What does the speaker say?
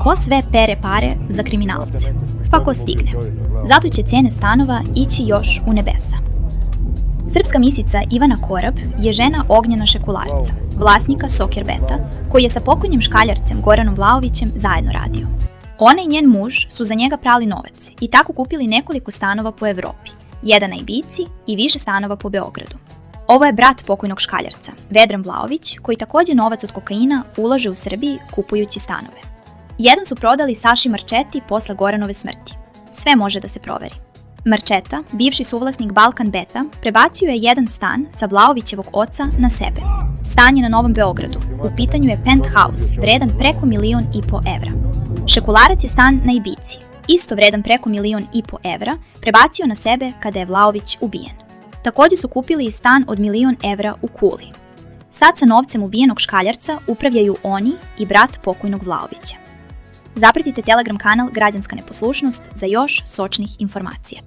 Ko sve pere pare za kriminalce? Pa ko stigne. Zato će cijene stanova ići još u nebesa. Srpska misica Ivana Korab je žena Ognjena Šekularca, vlasnika Sokerbeta, koji je sa pokojnim škaljarcem Goranom Vlaovićem zajedno radio. Ona i njen muž su za njega prali novac i tako kupili nekoliko stanova po Evropi, jedan na Ibici i više stanova po Beogradu. Ovo je brat pokojnog škaljarca, Vedran Vlaović, koji također novac od kokaina ulaže u Srbiji kupujući stanove. Jedan su prodali Saši Marčeti posle Goranove smrti. Sve može da se proveri. Marčeta, bivši suvlasnik Balkan Beta, prebacio je jedan stan sa Vlaovićevog oca na sebe. Stan je na Novom Beogradu. U pitanju je penthouse, vredan preko 1,5 miliona evra. Šekularac je stan na Ibici, isto vredan preko 1,5 miliona evra, prebacio na sebe kada je Vlaović ubijen. Također su kupili i stan od 1 milion evra u Kuli. Sad sa novcem ubijenog škaljarca upravljaju oni i brat pokojnog Vlaovića. Zapratite Telegram kanal Građanska neposlušnost za još sočnih informacija.